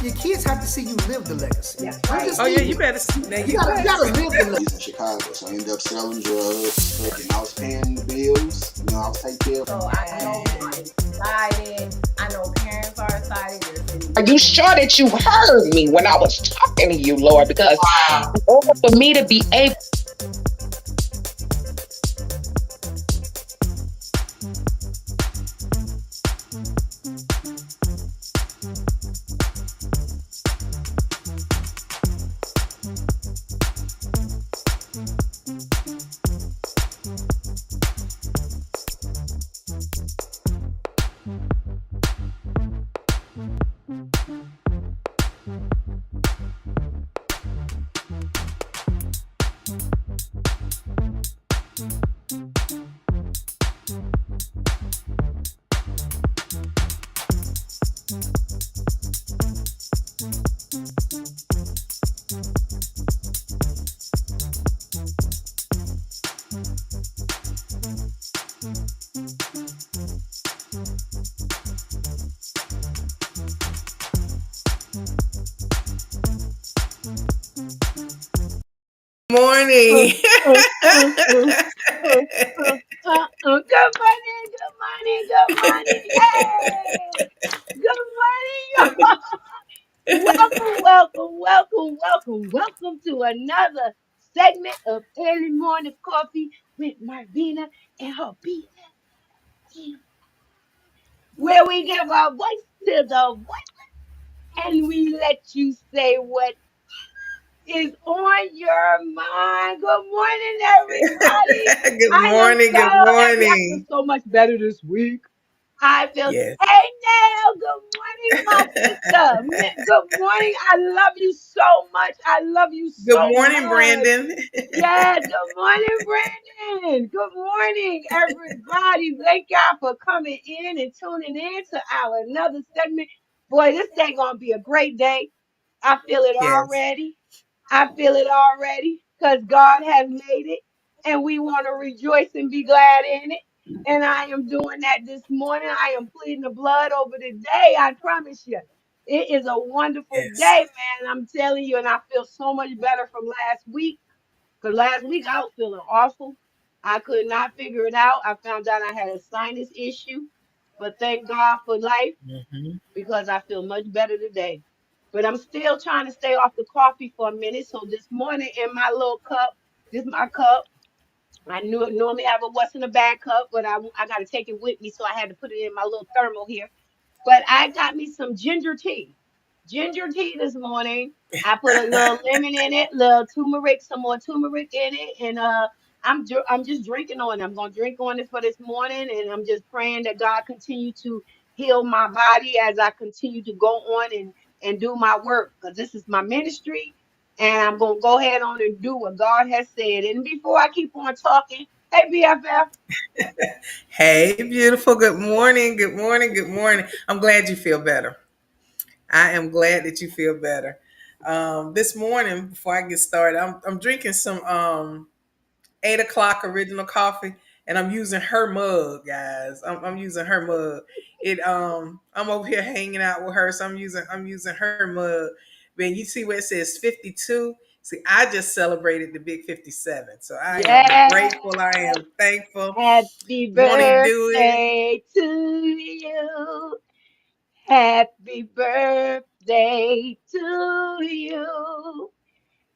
Your kids have to see you live the legacy. That's Don't right. just Oh yeah, speak you it. better. Now You you gotta, you better. gotta live the legacy. In Chicago, so I ended up selling drugs, and I was paying the bills. You know, I was taking care of. So I know I'm excited. I know parents are excited. Are you sure that you heard me when I was talking to you, Lord? Because in order for me to be able Morning. Good morning, good morning, good morning. Yay! Good morning, y'all. Welcome, welcome, welcome, welcome, welcome to another segment of Early Morning Coffee with Marvina and her BFT, where we give our voice to the voice and we let you say what is on your mind. Good morning, everybody. Good I am morning. so Good happy. I feel morning. so much better this week. I feel, Yes. hey now, good morning, my sister. Good morning. I love you so much. I love you Good so morning, much. Brandon. Yes, good morning, Brandon. Good morning, everybody. Thank y'all for coming in and tuning in to our another segment. Boy, this day gonna be a great day. I feel it Yes. already. I feel it already because God has made it and we want to rejoice and be glad in it. And I am doing that this morning. I am pleading the blood over the day. I promise you. It is a wonderful Yes. day, man. I'm telling you, and I feel so much better from last week. Because last week I was feeling awful. I could not figure it out. I found out I had a sinus issue. But thank God for life Hmm. because I feel much better today. But I'm still trying to stay off the coffee for a minute. So this morning in my little cup, this is my cup. I knew normally I have a what's in a bag cup, but I got to take it with me. So I had to put it in my little thermal here. But I got me some ginger tea. Ginger tea this morning. I put a little lemon in it, little turmeric, some more turmeric in it, and I'm just drinking on it. I'm gonna drink on it for this morning, and I'm just praying that God continue to heal my body as I continue to go on and do my work, because this is my ministry, and I'm gonna go ahead on and do what God has said. And before I keep on talking, hey BFF. Hey, beautiful. Good morning. Good morning. Good morning. I'm glad you feel better. I am glad that you feel better. This morning, before I get started, I'm drinking some 8 o'clock original coffee, and I'm using her mug, guys. I'm using her mug. I'm over here hanging out with her, so I'm using her mug. When you see where it says 52, see, I just celebrated the big 57, so I am Yes. grateful. I am thankful. Happy Won't he do it? birthday to you. Happy birthday to you.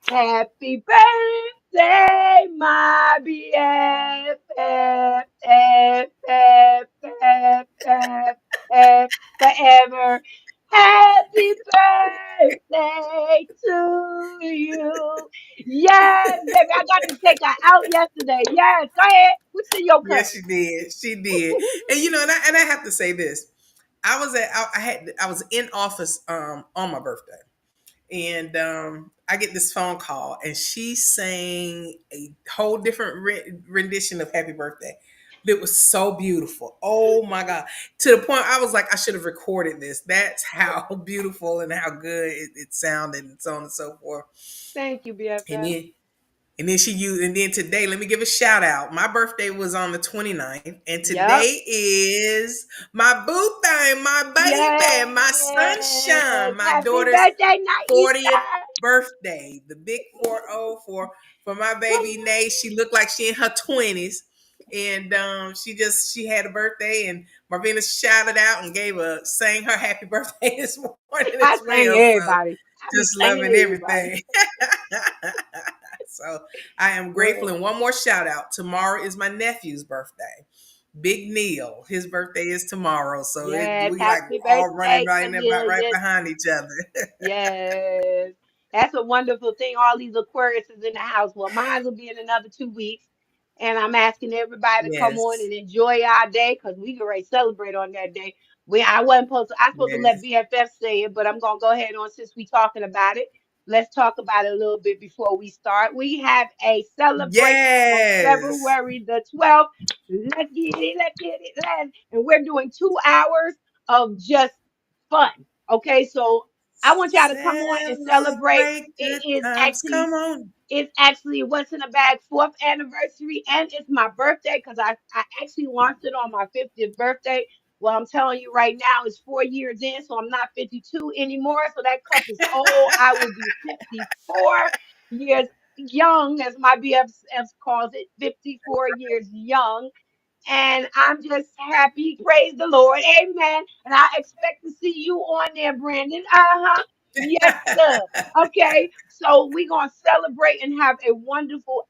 Happy birthday, my BFF, forever. Happy birthday to you. Yes, baby, I got to take her out yesterday. Yes, go ahead. What's in your cup? Yes, she did. She did. And and I have to say this. I was in office on my birthday. And I get this phone call, and she sang a whole different rendition of Happy Birthday. It was so beautiful. Oh my God. To the point I was like, I should have recorded this. That's how beautiful and how good it sounded, and so on and so forth. Thank you, And BFF. then And then she used, and then today, let me give a shout out. My birthday was on the 29th, and Yep. today is my boo thing, my baby, my Yes. sunshine, my Happy daughter's birthday, Naisha. 40th birthday. The big 40 for my baby Nay. She looked like she in her 20s. And she had a birthday, and Marvina shouted out and sang her happy birthday this morning I as sang well. So everybody. I be just singing loving everybody. everything. So I am grateful. Well, And one more shout out. Tomorrow is my nephew's birthday. Big Neil. His birthday is tomorrow. So yes, we like happy all running birthday, right in about right Cornelius. behind each other. Yes. That's a wonderful thing. All these Aquariuses in the house. Well, mine will be in another 2 weeks. And I'm asking everybody to come on Yes. and enjoy our day because we can already celebrate on that day. I supposed to let Yes. BFF say it, but I'm gonna go ahead on since we talking about it. Let's talk about it a little bit before we start. We have a celebration on Yes. February the 12th. And we're doing 2 hours of just fun. Okay, so I want y'all to come on and celebrate. Celebrate It good is times. actually Come on. it's actually What's in the Bag fourth anniversary, and it's my birthday because I actually launched it on my 50th birthday. Well, I'm telling you right now, it's 4 years in, so I'm not 52 anymore. So that cup is old. I will be 54 years young, as my BFF calls it, 54 years young. And I'm just happy. Praise the Lord. Amen. And I expect to see you on there, Brandon. Uh-huh. Yes, sir. Okay. So we're gonna celebrate and have a wonderful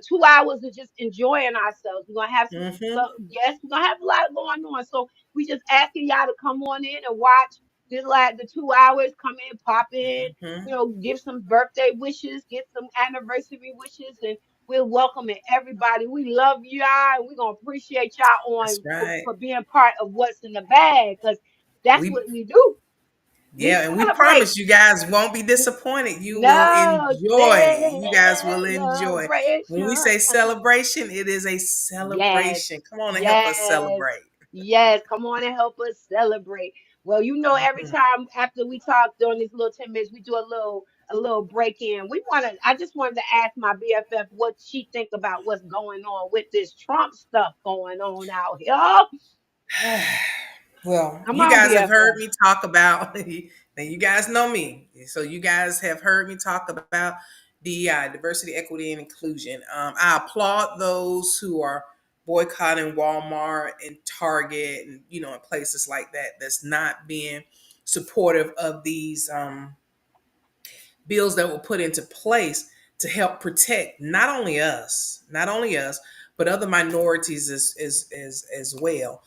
2 hours of just enjoying ourselves. We're gonna have Hmm. yes, we're gonna have a lot going on. So we just asking y'all to come on in and watch this like the 2 hours, come in, pop in, Hmm. give some birthday wishes, get some anniversary wishes, and we're welcoming everybody. We love y'all, and we're gonna appreciate y'all That's on right. for being part of what's in the bag, because that's We what we do. We Yeah, and we celebrate. promise you guys won't be disappointed. You will No enjoy. You guys will enjoy. When we celebration. say celebration, it is a Yes, celebration. Come on and help us yes, celebrate. yes. Come on and help us celebrate. Well, every Mhm. time after we talk during these little 10 minutes, we do a little break in. I just wanted to ask my BFF what she think about what's going on with this Trump stuff going on out here. Well, Come you on, guys have heard BFF. me talk about, and you guys know me. So you guys have heard me talk about DEI, diversity, equity, and inclusion. I applaud those who are boycotting Walmart and Target and, in places like that that's not being supportive of these bills that were put into place to help protect not only us, but other minorities as well.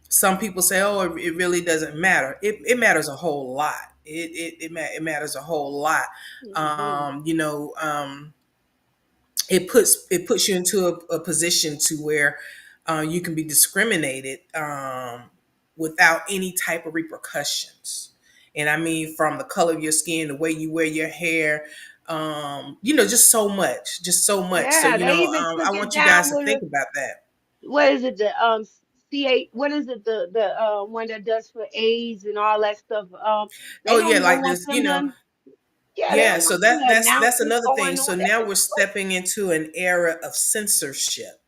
Some people say, "Oh, it really doesn't matter." It matters a whole lot. It matters a whole lot. Hmm. Um, you know, um, it puts you into a position to where you can be discriminated without any type of repercussions. And I mean, from the color of your skin, the way you wear your hair, just so much, just so much. So Yeah, they even I took it want you down guys to with think about that. what is it? The C8. What is it? The one that does for AIDS and all that stuff. They Oh yeah, don't like want this, them to. Yeah, they yeah. don't So want them to that's announce what's another thing. going So on. That's now a we're stepping into an era of censorship.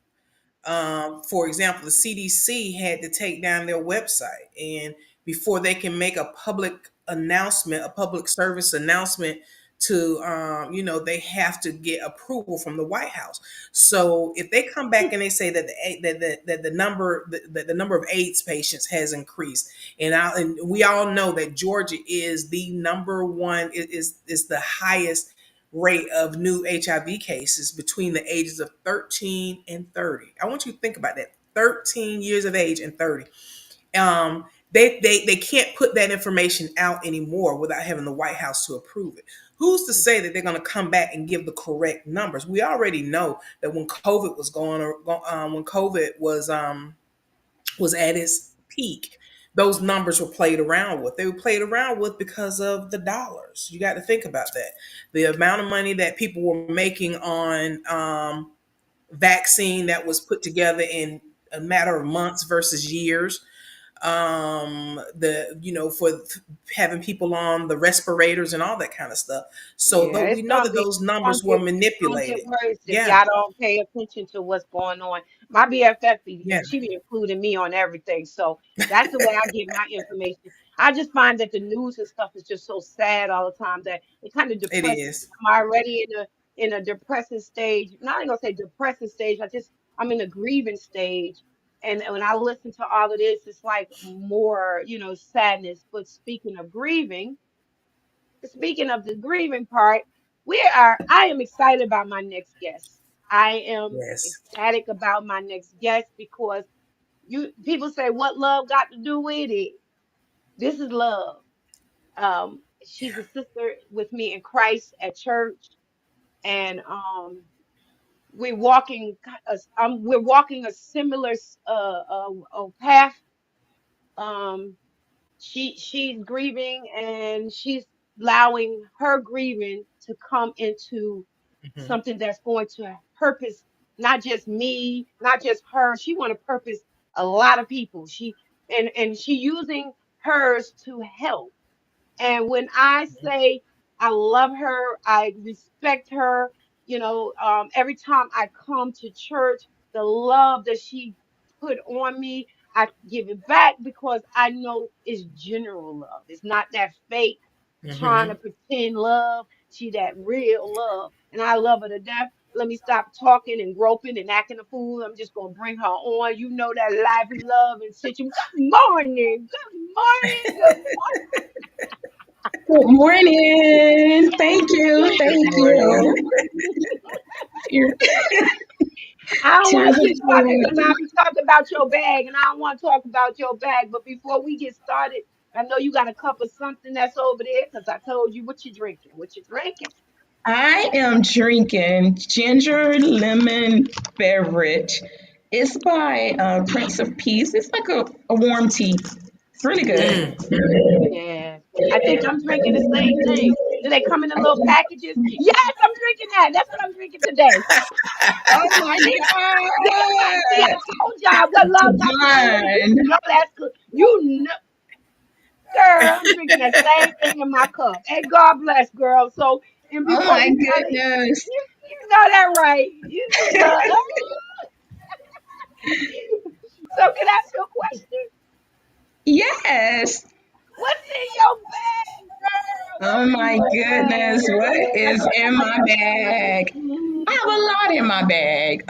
For example, the CDC had to take down their website, and before they can make a public announcement, a public service announcement to, they have to get approval from the White House. So if they come back and they say that the number of AIDS patients has increased, and we all know that Georgia is the number one, is the highest rate of new HIV cases between the ages of 13 and 30. I want you to think about that. 13 years of age and 30. They can't put that information out anymore without having the White House to approve it. Who's to say that they're going to come back and give the correct numbers? We already know that when COVID was when COVID was at its peak, those numbers were played around with. They were played around with because of the dollars. You got to think about that. The amount of money that people were making on vaccine that was put together in a matter of months versus years. for having people on the respirators and all that kind of stuff. So Yeah, though we it's know gonna that be those numbers were gonna get manipulated. worse if Yeah, y'all don't pay attention to what's going on. My BFF, yeah, she be including me on everything, so that's the way I get my information. I just find that the news and stuff is just so sad all the time that it kind of it depresses. is. I'm already in a depressing stage. Not even gonna say depressing stage. I'm in a grieving stage, and when I listen to all of this, it's like more, sadness. But speaking of the grieving part, I am excited about my next guest. I am Yes. ecstatic about my next guest because people say what love got to do with it. This is love. She's a sister with me in Christ at church, and we're walking we're walking a similar path. Um, she's grieving and she's allowing her grieving to come into Hmm. something that's going to purpose not just me, not just her. She want to purpose a lot of people. And she using hers to help. And when I say I love her, I respect her, every time I come to church, the love that she put on me, I give it back because I know it's general love. It's not that fake trying to Hmm. pretend love. She that real love. And I love her to death. Let me stop talking and groping and acting a fool. I'm just gonna bring her on. You know that lively love and situation. Good morning. Good morning. Good Good morning. Thank you. Good Thank morning. you. Your I don't want tears to of keep talking joy. because I'll be talking about your bag, and I don't want to talk about your bag. But before we get started, I know you got a cup of something that's over there because I told you what you drinking. What you drinking? I am drinking ginger lemon beverage. It's by Prince of Peace. It's like a warm tea. It's really good. Mm. Yeah, I think I'm drinking the same thing. Do they come in the little packages? Yes, I'm drinking that. That's what I'm drinking today. Oh my See, see, I God. told y'all what love got to do with it. You Divine. know that's good. You know. Girl, I'm drinking that same thing in my cup. Hey, God bless, girl. So, and Oh before my we started, goodness. you know that right. You know. So, can I ask you a question? Yes. What's in your bag, girl? Oh What's in my your goodness. bag? What is in my bag? I have a lot in my bag.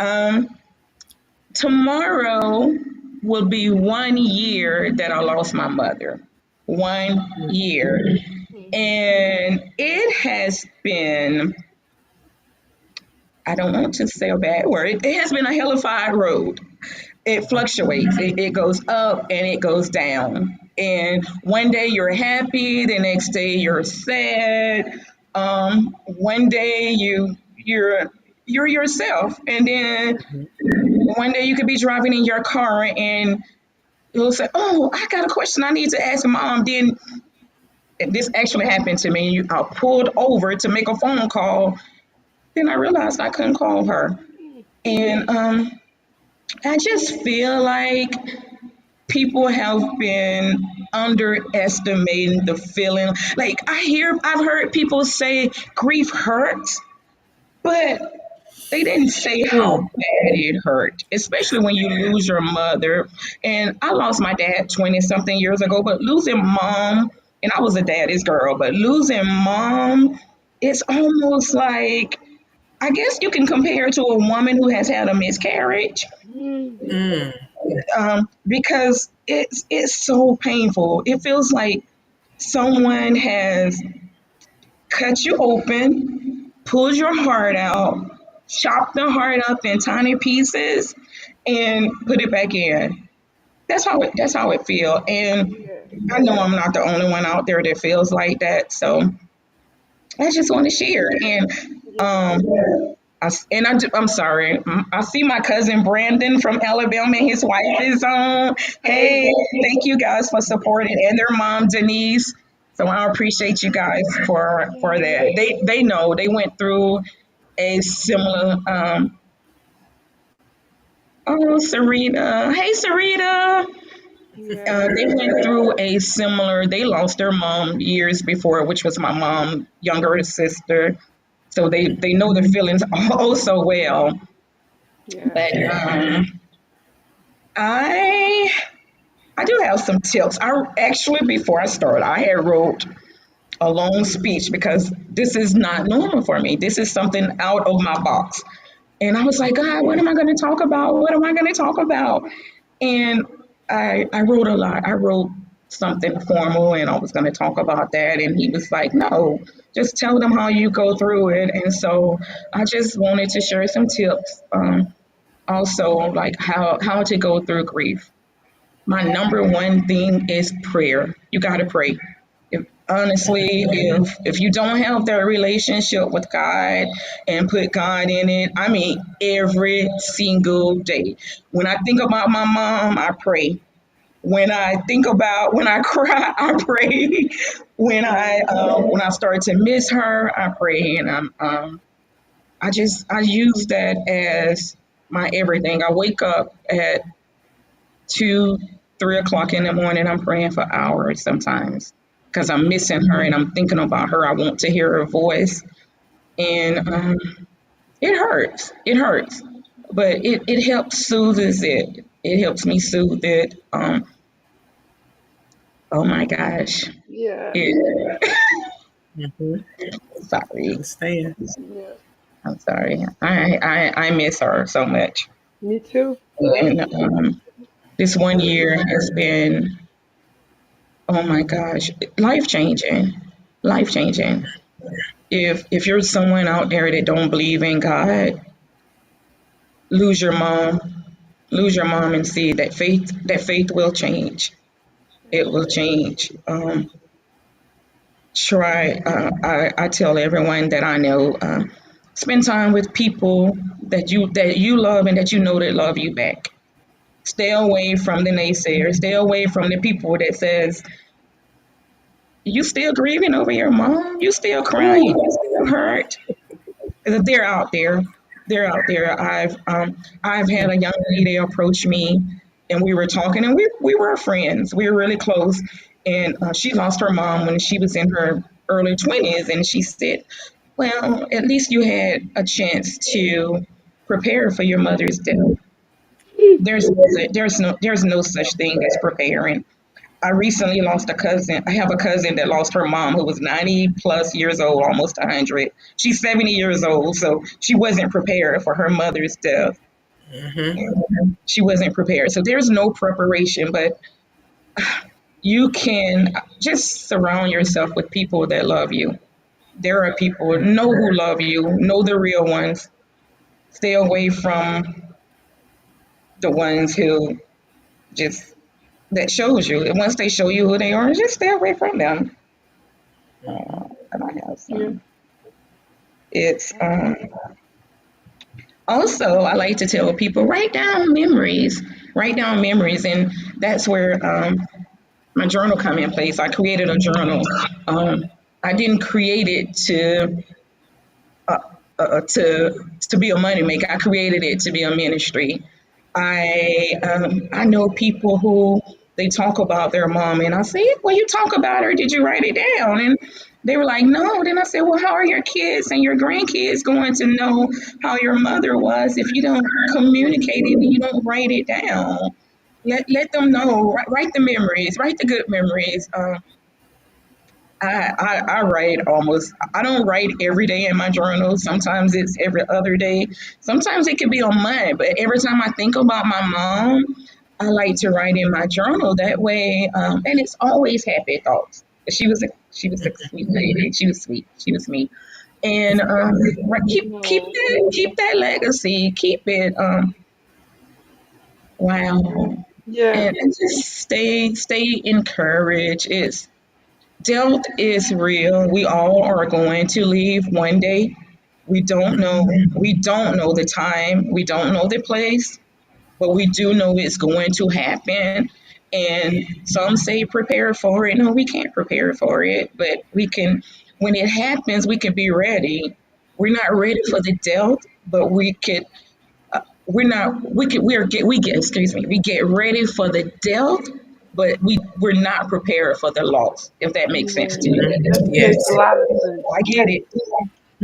Tomorrow will be 1 year that I lost my mother. 1 year. And it has been, I don't want to say a bad word, it has been a hellified road. It fluctuates, it goes up and it goes down. And one day you're happy, the next day you're sad. One day you're yourself, and then one day you could be driving in your car and you'll say, "Oh, I got a question I need to ask mom." Then this actually happened to me. I pulled over to make a phone call. Then I realized I couldn't call her, and I just feel like people have been underestimating the feeling. Like I've heard people say grief hurts, but they didn't say how Mm. bad it hurt, especially when you lose your mother. And I lost my dad 20 something years ago, but losing mom, and I was a daddy's girl, but losing mom, it's almost like, I guess you can compare it to a woman who has had a miscarriage, Mm. because it's so painful. It feels like someone has cut you open, pulled your heart out, chopped the heart up in tiny pieces, and put it back in. That's how it feels. And Yeah. I know I'm not the only one out there that feels like that. So I just want to share. And Yeah. um, I'm sorry. I see my cousin Brandon from Alabama and his wife is on. Hey. Hey, thank you guys for supporting, and their mom Denise. So I appreciate you guys for that. They know they went through a similar. Oh, Sarita. Hey, Sarita. Yeah. They went through a similar. They lost their mom years before, which was my mom' younger sister. So they know the feelings oh so well. Yeah. But I I do have some tips. I actually before I started, I had wrote a long speech because this is not normal for me. This is something out of my box. And I was like, God, what am I going to talk about? What am I going to talk about? And I wrote a lot. I wrote something formal and I was going to talk about that. And he was like, no, just tell them how you go through it. And so I just wanted to share some tips. Also, like how to go through grief. My number one thing is prayer. You got to pray. If, honestly, if you don't have that relationship with God and put God in it, I mean, every single day. When I think about my mom, I pray. When I cry, I pray. When I start to miss her, I pray, and I use that as my everything. I wake up at 2, 3 o'clock in the morning. I'm praying for hours sometimes because I'm missing her and I'm thinking about her. I want to hear her voice, and it hurts. It hurts, but it helps soothes it. It helps me soothe it. Oh my gosh. Yeah. It, Hmm. sorry. Understand. Yeah. I'm sorry. I miss her so much. Me too. And this one year has been, oh my gosh, life changing. Life changing. If you're someone out there that don't believe in God, lose your mom, lose your mom and see that faith will change. It will change. Try. I tell everyone that I know, spend time with people that you love and that you know that love you back. Stay away from the naysayers. Stay away from the people that says you still grieving over your mom. You still crying. Ooh. You still hurt. They're out there. They're out there. I've had a young lady approach me, and we were talking, and we were friends. We were really close, and she lost her mom when she was in her early 20s, and she said, "Well, at least you had a chance to prepare for your mother's death. There's no such thing as preparing." I recently lost a cousin. I have a cousin that lost her mom who was 90 plus years old, almost 100. She's 70 years old, so she wasn't prepared for her mother's death. Hmm. She wasn't prepared. So there's no preparation, but you can just surround yourself with people that love you. There are people, know who love you, know the real ones. Stay away from the ones who just, that shows you. And once they show you who they are, just stay away from them. And I have Yeah. some. It's also I like to tell people write down memories, and that's where my journal come in place. I created a journal. Um, I didn't create it uh, to be a moneymaker. I created it to be a ministry. I know people who they talk about their mom, and I say, "Well, you talk about her. Did you write it down?" And they were like, "No." Then I said, "Well, how are your kids and your grandkids going to know how your mother was if you don't communicate it and you don't write it down? Let them know. Write the memories. Write the good memories." I write almost, I don't write every day in my journal. Sometimes it's every other day. Sometimes it can be a month. But every time I think about my mom, I like to write in my journal. That way, and it's always happy thoughts. She was a sweet lady. She was sweet. She was me. And No. keep that legacy. Keep it. Wow. Yeah. And just stay encouraged. It's Death is real. We all are going to leave one day. We don't know. We don't know the time. We don't know the place, but we do know it's going to happen. And some say prepare for it. No, we can't prepare for it, but we can. When it happens, we can be ready. We're not ready for the death, but we could. We're not. We get. We get. Excuse me. We get ready for the death, but we're not prepared for the loss, if that makes sense to you. That makes a Yes. lot of sense. I get it.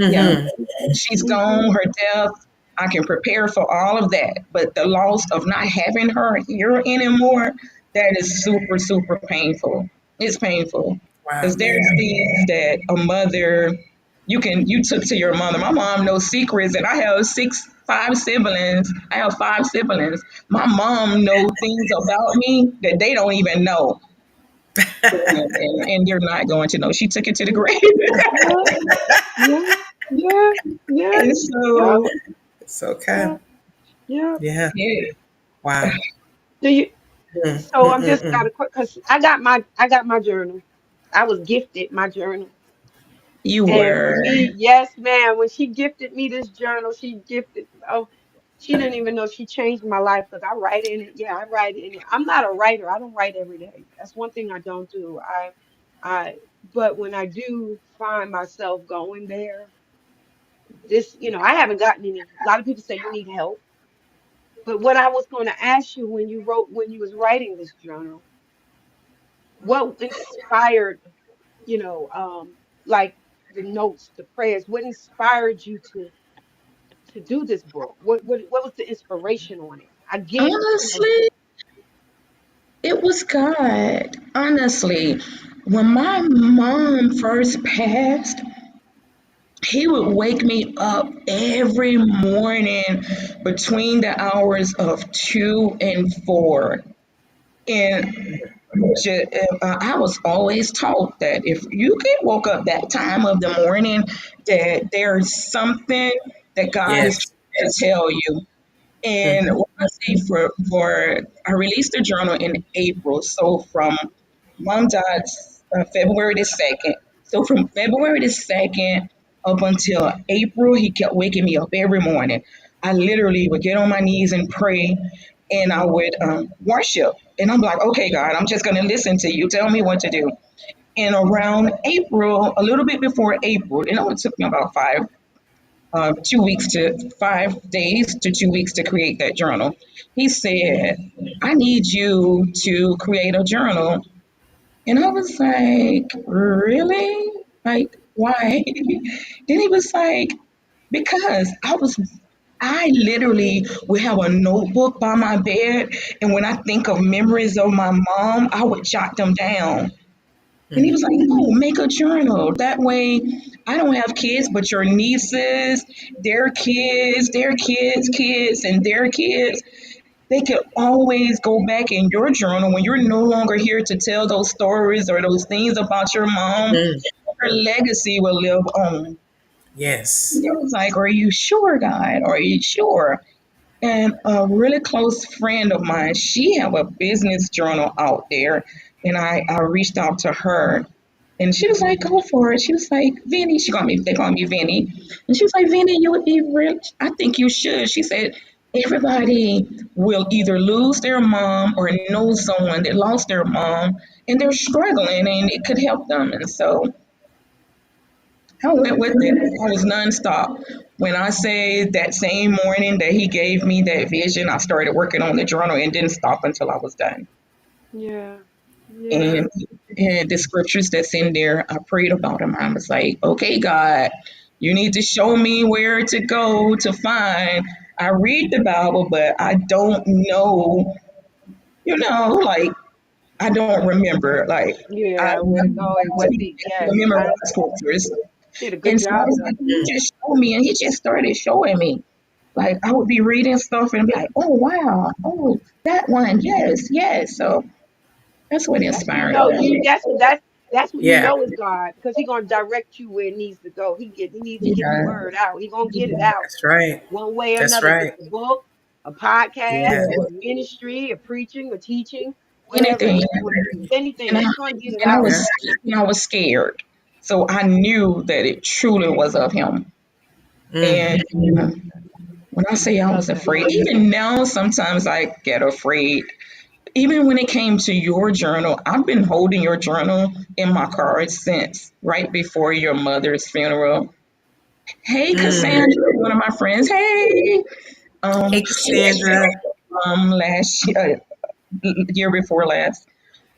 Yeah, Mm-hmm. she's Hmm. gone, her death. I can prepare for all of that, but the loss of not having her here anymore, that is super, super painful. It's painful because Wow. there's things that a mother you took to your mother. My mom knows secrets, and I have five siblings. I have five siblings. My mom knows things about me that they don't even know, and they're not going to know. She took it to the grave, Yeah, yeah, yeah, yeah, and yeah, so It's okay. yeah, yeah. Yeah. yeah. Wow. Do you? Mm, So mm, I'm mm, just got mm. a quick because I got my journal. I was gifted my journal. You And were. yes, ma'am, when she gifted me this journal, she didn't even know she changed my life because I write in it. Yeah, I write in it. I'm not a writer. I don't write every day. That's one thing I don't do. I, but when I do find myself going there, I haven't gotten any. A lot of people say you need help. But what I was going to ask you when you was writing this journal, what inspired, you know, um, like the notes, the prayers, what inspired you to do this book? What was the inspiration on it? I get. Honestly, it was God. Honestly, when my mom first passed, he would wake me up every morning between the hours of 2 and 4. And I was always taught that if you get woke up that time of the morning, that there's something that God is Yes. trying to tell you. And Mm-hmm. what I say for I released the journal in April. So from mom died February the 2nd. So from February the 2nd up until April, he kept waking me up every morning. I literally would get on my knees and pray, and I would worship. And I'm like, okay, God, I'm just going to listen to you. Tell me what to do. And around April, a little bit before April, it took me about 5 days to 2 weeks to create that journal. He said, I need you to create a journal. And I was like, really? Like, why? Then he was like, because I literally would have a notebook by my bed. And when I think of memories of my mom, I would jot them down. And he was like, no, make a journal. That way, I don't have kids, but your nieces, their kids, and their kids, they can always go back in your journal when you're no longer here to tell those stories or those things about your mom. Mm. Her legacy will live on. Yes. And I was like, are you sure, God? Are you sure? And a really close friend of mine, she have a business journal out there, and I reached out to her, and she was like, "Go for it." She was like, "Vinny," they call me Vinny, and she was like, "Vinny, you would be rich. I think you should." She said, "Everybody will either lose their mom or know someone that lost their mom, and they're struggling, and it could help them." And so I went with it. I was nonstop. When I say that same morning that he gave me that vision, I started working on the journal and didn't stop until I was done. Yeah, yeah, And, and the scriptures that's in there, I prayed about them. I was like, okay, God, you need to show me where to go to find. I read the Bible, but I don't know, like I don't remember. Like I yeah. Where to go and what the yes, memorize I scriptures. did a good And so I job was though. like, you just show me. And he just started showing me. Like I would be reading stuff and be like, oh wow, oh that one, yes, yes. So that's what That's when you inspired know me. that's when you Yeah. know it's God because He gonna direct you where it needs to go. He needs to get the Yeah, word out. He gonna get it out That's right. one way or That's another. If right. it's a book, a podcast, Yeah. or a ministry, a preaching, a teaching, whatever anything. He's going to do, anything And I He's gonna get it and I out. Yeah. was and I was scared. So I knew that it truly was of him. Mm. And when I say I I love was that. afraid, even now sometimes I get afraid. Even when it came to your journal, I've been holding your journal in my car since right before your mother's funeral. Hey, Mm. Cassandra, one of my friends. Hey, Hey, she was Cassandra. last year, year before last.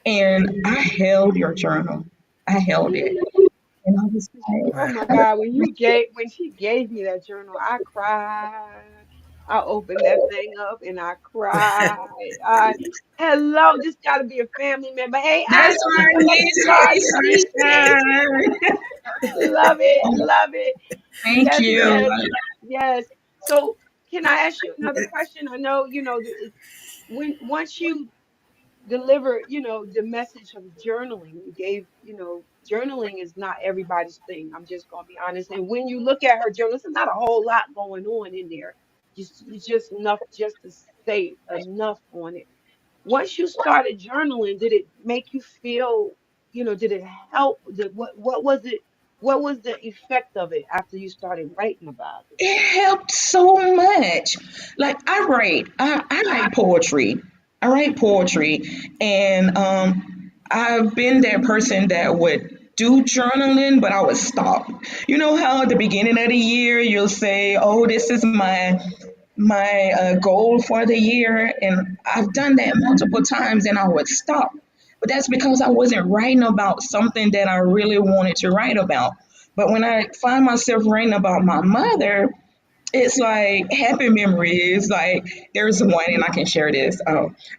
And I held your journal. I held it. And I was Oh Wow. my God, when she gave me that journal, I cried. I opened that thing up and I cried. Hello, this gotta be a family member. Hey, that's Auntie, my niece, Rashidi. Tracy. Love it, love it. Thank Yes, you. yes, yes. So, can I ask you another question? I know, when once you deliver, the message of journaling. You gave, journaling is not everybody's thing. I'm just gonna be honest. And when you look at her journal, there's not a whole lot going on in there. Just enough just to say enough on it. Once you started journaling, did it make you feel, did it help? What was it? What was the effect of it after you started writing about it? It helped so much. Like I write poetry. I write poetry, and I've been that person that would do journaling, but I would stop. You know how at the beginning of the year you'll say, "Oh, this is my goal for the year," and I've done that multiple times, and I would stop. But that's because I wasn't writing about something that I really wanted to write about. But when I find myself writing about my mother, it's like happy memories. Like there's one, and I can share this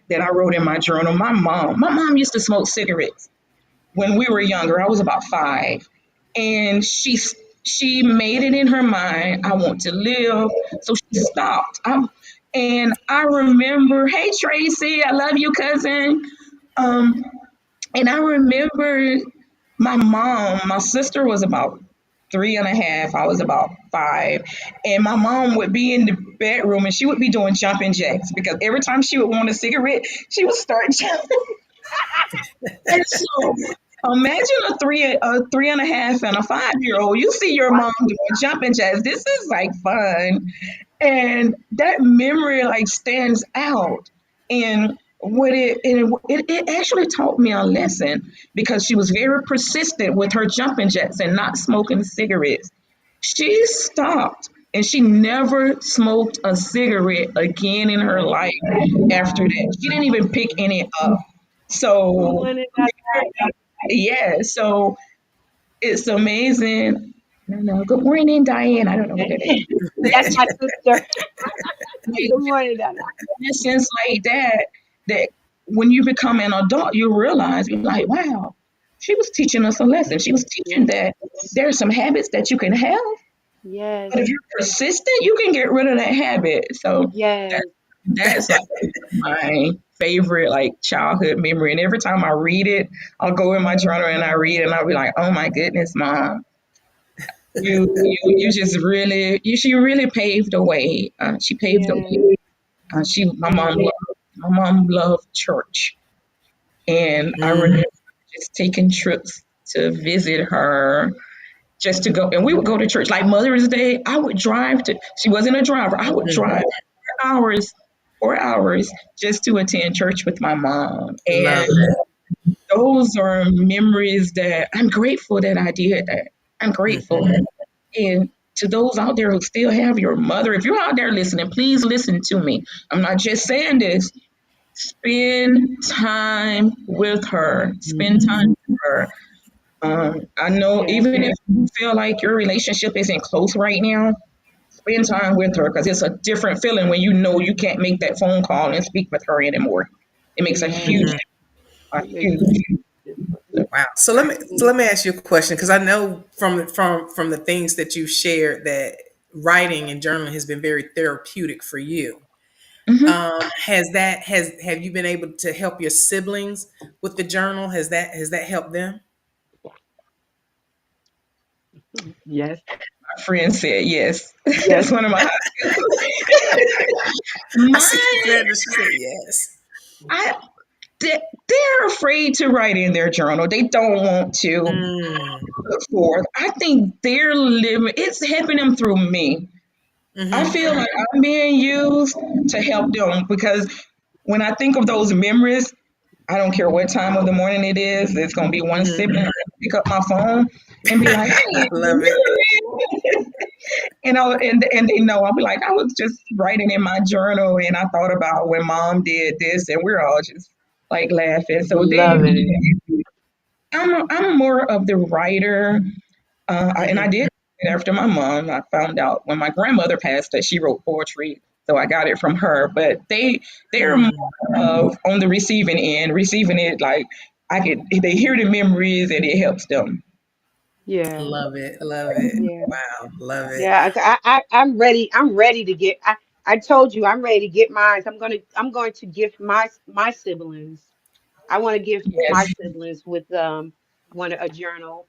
that I wrote in my journal. My mom used to smoke cigarettes when we were younger. I was about 5, and she made it in her mind, I want to live, so she stopped. And I remember, hey Tracy, I love you, cousin. Um, and I remember my sister was about 3.5, I was about 5. And my mom would be in the bedroom and she would be doing jumping jacks because every time she would want a cigarette, she would start jumping. And so imagine a 3.5 and a 5 year old. You see your mom doing jumping jacks. This is like fun. And that memory like stands out. And it actually taught me a lesson because she was very persistent with her jumping jacks and not smoking cigarettes. She stopped and she never smoked a cigarette again in her life after that. She didn't even pick any up. Good So morning, Dada. yeah, so it's amazing. No, good morning, Diane. I don't know what that is. That's my sister. Like, Good morning, Dada. lessons like that, that when you become an adult, you realize you're like, wow, she was teaching us a lesson. She was teaching Yes, that there are some habits that you can have, yes, but if you're persistent, you can get rid of that habit. So that yes. that's like my favorite like childhood memory. And every time I read it, I'll go in my journal and I read it and I'll be like, oh my goodness, mom. You just really she really paved the way. She paved the Yes, way. yes, My mom loved church, and I Mm, remember just taking trips to visit her, just to go, and we would go to church like Mother's Day. I would drive to. She wasn't a driver. I would mm, drive 4 hours, 4 hours just to attend church with my mom, and love it. those are memories that I'm grateful that I did that. I'm grateful. Mhm. And to those out there who still have your mother, if you're out there listening, please listen to me. I'm not just saying this. Spend time with her. Spend Mhm. time with her. I know yes, even if you feel like your relationship isn't close right now, spend time with her because it's a different feeling when you know you can't make that phone call and speak with her anymore. It makes yes. Mhm. a It makes a huge difference. Wow. So let me ask you a question because I know from the things that you shared that writing and journaling has been very therapeutic for you. Mhm. Have you been able to help your siblings with the journal? Has that helped them? Yes, My friend said yes. yes. That's one of my high schools. I see she Mine, said that. She said yes. I they're afraid to write in their journal. They don't want to Mm. put forth. I think they're living. It's helping them through me. I Mm-hmm. feel like I'm being used to help them because when I think of those memories, I don't care what time of the morning it is. There's gonna be one Mm-hmm. sibling that pick up my phone and be like, I "Hey, love it. remember me?" And they know. I'll be like, "I was just writing in my journal, and I thought about when Mom did this," and we're all just like laughing. So Love it. I'm more of the writer, and I Hmm. did it after my mom. I found out when my grandmother passed that she wrote poetry, so I got it from her. But they're more of on the receiving end, receiving it like they hear the memories and it helps them. Yeah. Love it. Love it. Yeah. Wow. Love it. Yeah. I'm ready. I'm ready to get. I told you I'm ready to get mine. I'm going to gift my siblings. I want to give my Yes, siblings with one a journal,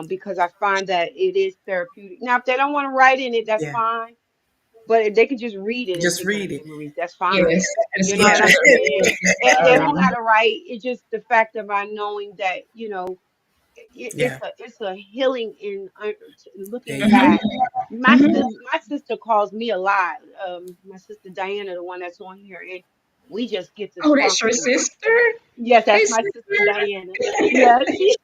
because I find that it is therapeutic. Now, if they don't want to write in it, that's Yeah. fine. But if they can just read it and Just think of the read it. memories, that's fine. yes, You it's know what I'm literature. saying? If they don't know Um, how to write, it's just the fact of I knowing that, Yeah. it's a healing in looking There you go. back. mhm, mhm. My sister calls me a lot. My sister Diana, the one that's on here, and we just get to Oh, that's your talking. sister. Yes, Hey, that's my sister sister. Diana. Yeah, she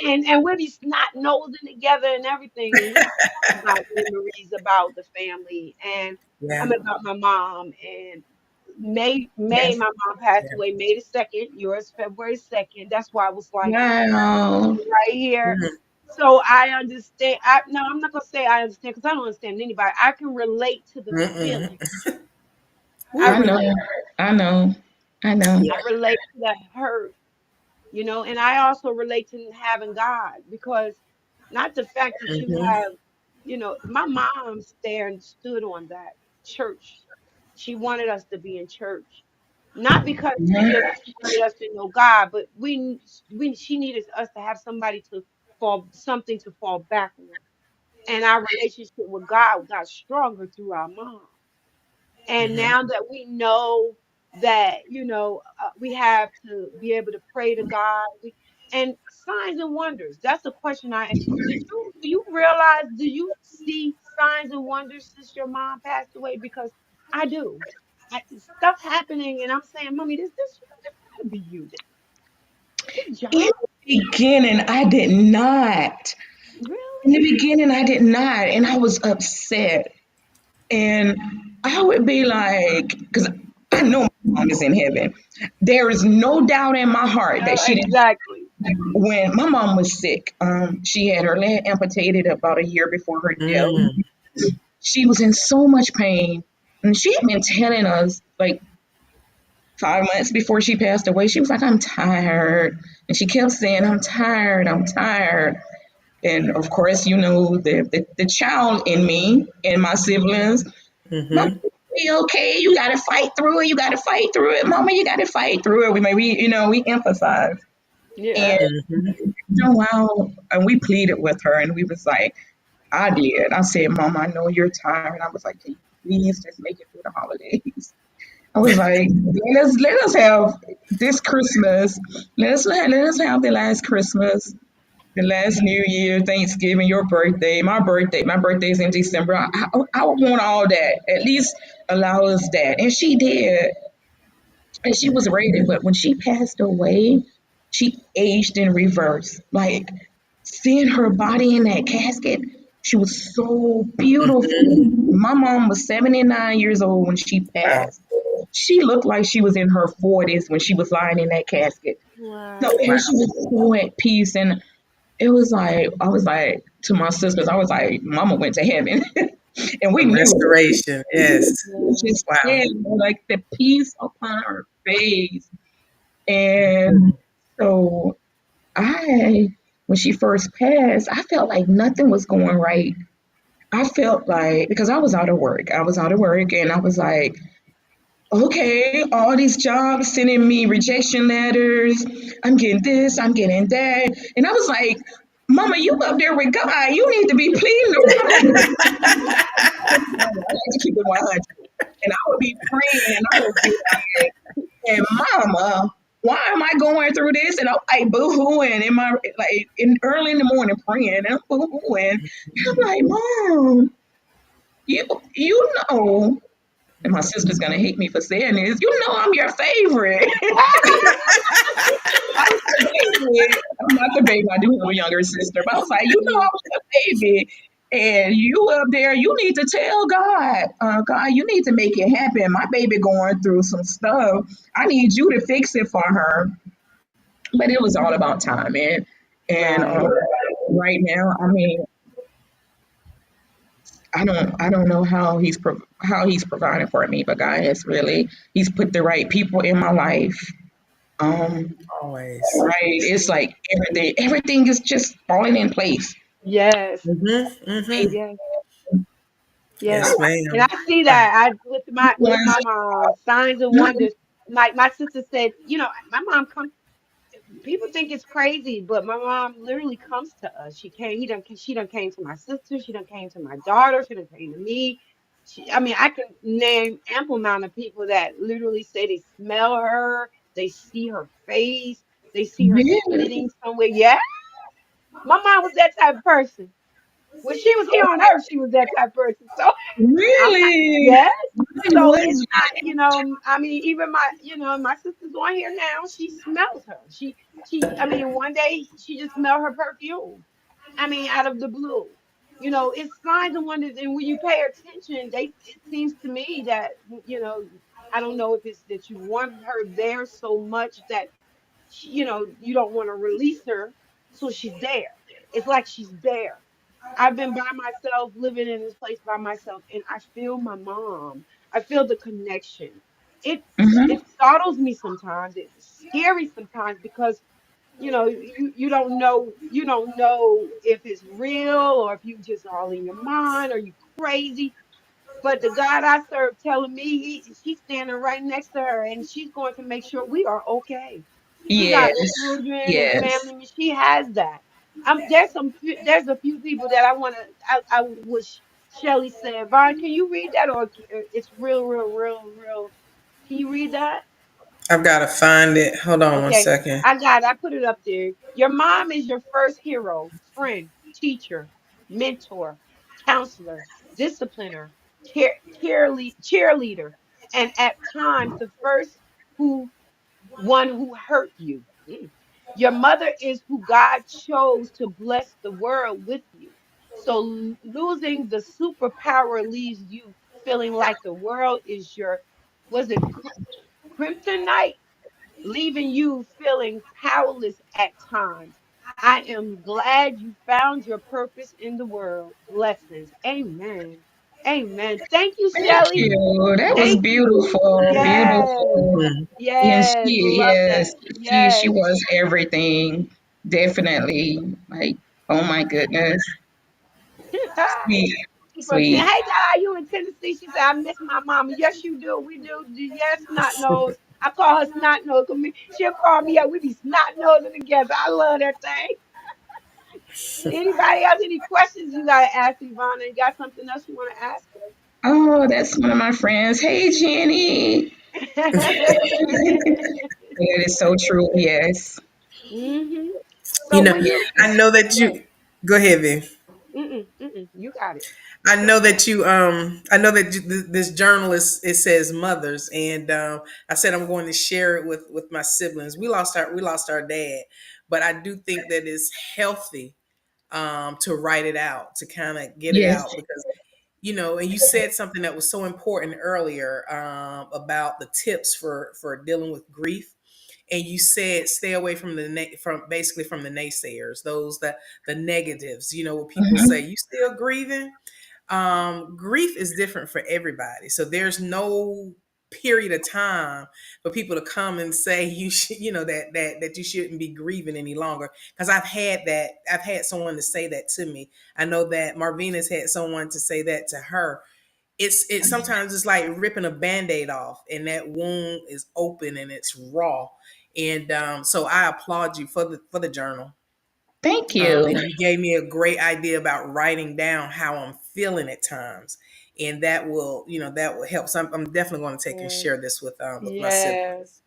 and we be snot nosing together and everything, and we talk about memories about the family and I Yeah. mean about my mom. And May, Yes. my mom passed Yeah. away May 2nd. Yours February 2nd. That's why I was like Wow. right here. Mhm. So I understand. I'm not gonna say I understand because I don't understand anybody. I can relate to the feeling. Mm-mm. I I Woo. know. relate. I know. I know. Yeah. I relate to the hurt. And I also relate to having God because not the fact that you Hmm. have, my mom stood on that church. She wanted us to be in church, not because Mhm. she wanted us to know God, but she needed us to have something to fall back on. And our relationship with God got stronger through our mom. And Hmm. now that we know that, we have to be able to pray to God, and signs and wonders. That's a question do you realize, do you see signs and wonders since your mom passed away? Because I do. Stuff happening, and I'm saying, Mommy, this gotta be you. Good In job. the beginning, I did not. In Really? the beginning, I did not, and I was upset. And I would be like, because I know my mom is in heaven. There is no doubt in my heart that she didn't. Exactly. When my mom was sick, she had her leg amputated about a year before her death. Mm. She was in so much pain, and she had been telling us like 5 months before she passed away. She was like, "I'm tired," and she kept saying, "I'm tired, I'm tired." And of course, the child in me and my siblings. Mama, Hmm. be okay. You gotta fight through it. You gotta fight through it, Mama. You gotta fight through it. We emphasize. And Yeah. Hmm. wow, and we pleaded with her, and we was like, I did. I said, Mama, I know you're tired. I was like, can you please just make it through the holidays? I was like, let us have this Christmas. Let us have the last Christmas, the last New Year, Thanksgiving, your birthday, my birthday. My birthday's in December. I want all that. At least allow us that. And she did. And she was rated, but when she passed away, she aged in reverse. Like seeing her body in that casket, she was so beautiful. My mom was 79 years old when she Wow. passed. She looked like she was in her 40s when she was lying in that casket. So, Wow. and she was so at peace. And it was like, I was like, to my sisters, I was like, Mama went to heaven. And we A knew it. restoration. Yes. She Wow. said, like, the peace upon her face. And so when she first passed, I felt like nothing was going right. I felt like, because I was out of work and I was like, okay, all these jobs sending me rejection letters. I'm getting this, I'm getting that. And I was like, Mama, you up there with God. You need to be pleading the blood. I like to keep it 100. And I would be praying and I would be like, and Mama, why am I going through this? And I'm like boo-hooing in my like in early in the morning praying and I'm boo-hooing. And I'm like, Mom, you know, and my sister's gonna hate me for saying this, I'm your favorite. I was the baby. I'm not the baby. I do have a younger sister, but I was like, I was the baby. And you up there, you need to tell God, God, you need to make it happen. My baby going through some stuff. I need you to fix it for her. But it was all about time, and Right. right now, I mean, I don't know how how he's providing for me, but God has really he's put the right people in my life. Um, Always. right, it's like everything is just falling in place. Yes. Mm-hmm. Yes. Yes, Yes. And ma'am. I see that I with Ones- my mom, signs and wonders. Like my sister said, my mom comes. People think it's crazy, but my mom literally comes to us. She done came to my sister. She done came to my daughter. She done came to me. I mean, I can name ample amount of people that literally say they smell her, they see her face, they see her Really, sitting somewhere. Yeah, my mom was that type of person. When she was here on earth, she was that type of person. So I'm not, really, yes. mine So was it's not, I mean, even my sister's on here now. She smells her. I mean, one day she just smelled her perfume. I mean, out of the blue. It's signs and wonders. And when you pay attention, it seems to me that, you know, I don't know if it's that you want her there so much that, you don't want to release her. So she's there. It's like she's there. I've been by myself, living in this place by myself, and I feel my mom. I feel the connection. It hmm startles me sometimes. It's scary sometimes because you don't know if it's real or if you just all in your mind or you crazy. But the God I serve telling me she's standing right next to her and she's going to make sure we are okay. She got yes, children and yes. family. She has that. There's a few people that I wish Shelly said. Vaughn, can you read that or it's real, real, real, real? Can you read that? I've got to find it. Hold on one Okay, second. I put it up there. Your mom is your first hero, friend, teacher, mentor, counselor, discipliner, cheerleader, and at times the first who one who hurt you. Mm. Your mother is who God chose to bless the world with you. So losing the superpower leaves you feeling like the world is your, was it kryptonite? Leaving you feeling powerless at times. I am glad you found your purpose in the world. Blessings. Amen. Amen. Thank you, Thank Shelley. you. That was Thank you. beautiful, Yes. beautiful. Mhm. And Yes. she, Love that. yes, she Yes. was everything. Definitely. Like, oh my goodness. Sweet, She from sweet. Hey, Dad, are you in Tennessee? She said, I miss my mama. Yes, you do. We do. Yes, snot nose. I call her snot nose. She'll call me up. We be snot nosing together. I love that thing. Anybody else, any questions you gotta ask Ivana? You got something else you want to ask Oh, that's one of my friends. Hey, Jenny. her? That is so true. Yes. hmm You So know, when you I know that yeah, you go ahead, V. you got it. I know that this journal is, it says mothers, and I said I'm going to share it with my siblings. We lost our dad, but I do think that it's healthy to write it out, to kind of get it Yes. out, because and you said something that was so important earlier, about the tips for dealing with grief, and you said stay away from from basically from the naysayers, those that the negatives, where people say Mhm. you still grieving. Grief is different for everybody, so there's no period of time for people to come and say you should, that you shouldn't be grieving any longer, because I've had someone to say that to me. I know that Marvina's had someone to say that to her. It's sometimes it's like ripping a band-aid off, and that wound is open and it's raw. And so I applaud you for the journal. Thank you. And you gave me a great idea about writing down how I'm feeling at times, and that will help. So I'm definitely going to take and Yes, share this with my yes, siblings.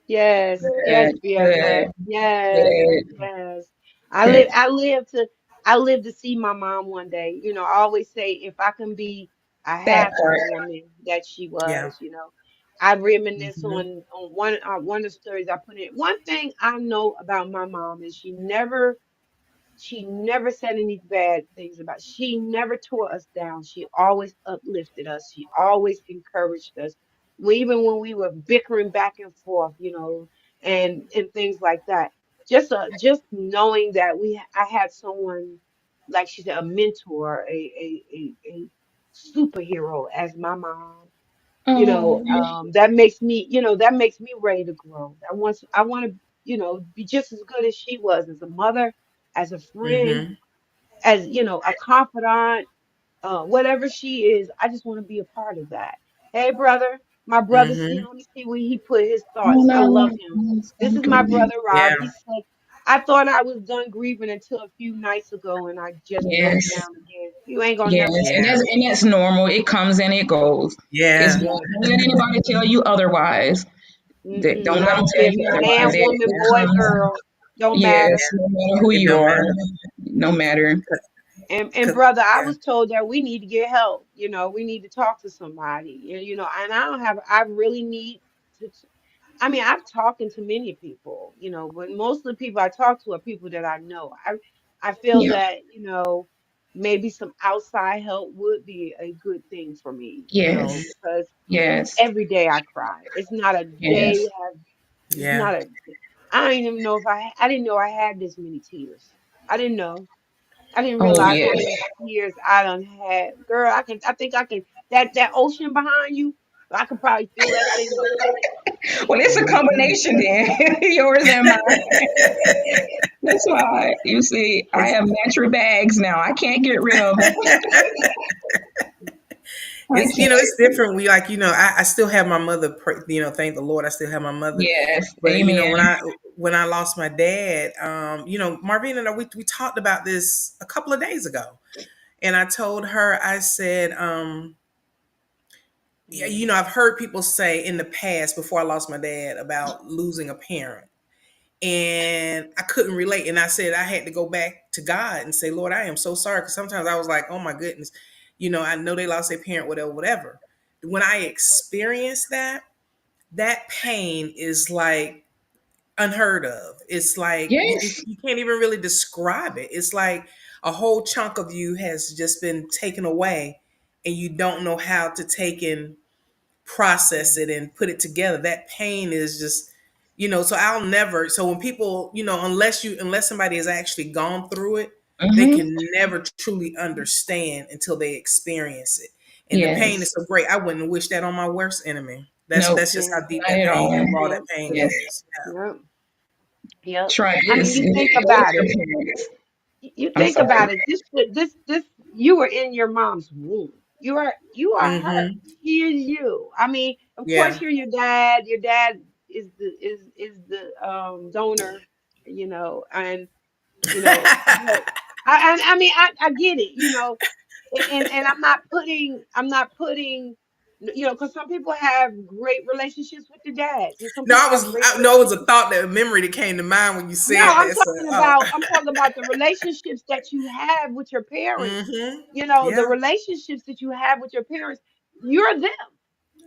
yes, Good, BFF. good, Yes, good. yes. I live to see my mom one day. I always say if I can be a That half of the part. woman that she Yeah. was. I reminisce Hmm. on one of the stories I put in. One thing I know about my mom is she never She never said any bad things about. She never tore us down. She always uplifted us. She always encouraged us. Even when we were bickering back and forth, and things like that. Just knowing that I had someone, like she said, a mentor, a superhero as my mom. Oh, That makes me ready to grow. I want to, be just as good as she was as a mother, as a friend, Mm-hmm. as a confidant, whatever she is. I just want to be a part of that. Hey, brother, my brother, see, Mm-hmm. let me see where he put his oh thoughts. I love no. him. Yes, This is thank my you. brother Rob. Yeah. He said, I thought I was done grieving until a few nights ago, and I just broke Yes. down again. You ain't gonna Yes, never and see Yeah. that's normal. It comes and it goes. It's Yeah. me. don't let anybody tell you otherwise. Don't Mm-mm. let I them don't tell care if you you're otherwise. man, woman, It boy, comes. girl. Don't Yes, matter. no matter who It you don't are, matter. no matter. And 'Cause- brother, I yeah. was told that we need to get help. We need to talk to somebody. And I don't have. I really need to. I mean, I've talking to many people. But most of the people I talk to are people that I know. I feel Yeah. that maybe some outside help would be a good thing for me. Mm-hmm. Yes. Because Yes. every day I cry. It's not a day. Yes. It's Yeah. not a. I don't even know if I didn't know I had this many tears. I didn't know. I didn't Oh realize how yes. many tears I done had. Girl, I think I can that ocean behind you, I could probably fill that thing up. Well, it's a Mm-hmm. combination then, yours and mine. That's why you see, I It's have natural bags now. I can't get rid of them. I it's it's can't. different. We like I still have my mother. Thank the Lord, I still have my mother. Yes. But when Amen. I lost my dad, Marvina and we talked about this a couple of days ago, and I told her, I said, yeah, Mm, I've heard people say in the past before I lost my dad about losing a parent, and I couldn't relate. And I said I had to go back to God and say, Lord, I am so sorry, because sometimes I was like, oh my goodness, I know they lost their parent, whatever, whatever. When I experienced that pain is like unheard of. It's like Yes. you can't even really describe it. It's like a whole chunk of you has just been taken away, and you don't know how to take and process mm, it and put it together. That pain is just, so I'll never, so when people, unless somebody has actually gone through it, they Mm-hmm. can never truly understand until they experience it. And the pain is Yes. so great. I wouldn't wish that on my worst enemy. That's Nope. that's just yeah, how deep Not that at pain, all. how raw yeah, that pain Yes. is. yeah, yeah. Try I mean, this. you think It was about your it. parents. You I'm think sorry. about it. This. You were in your mom's womb. You are her. Mm-hmm. She is you. I mean, of course, Yeah. you're your dad. Your dad is the donor. And but I mean, I get it. And I'm not putting, because some people have great relationships with their dads, and some No, people have great no, it was a relationships. thought, that a memory that came to mind when you No, said I'm that. So, talking oh. about I'm talking about the relationships that you have with your parents. Mm-hmm. The Yeah. relationships that you have with your parents, you're them.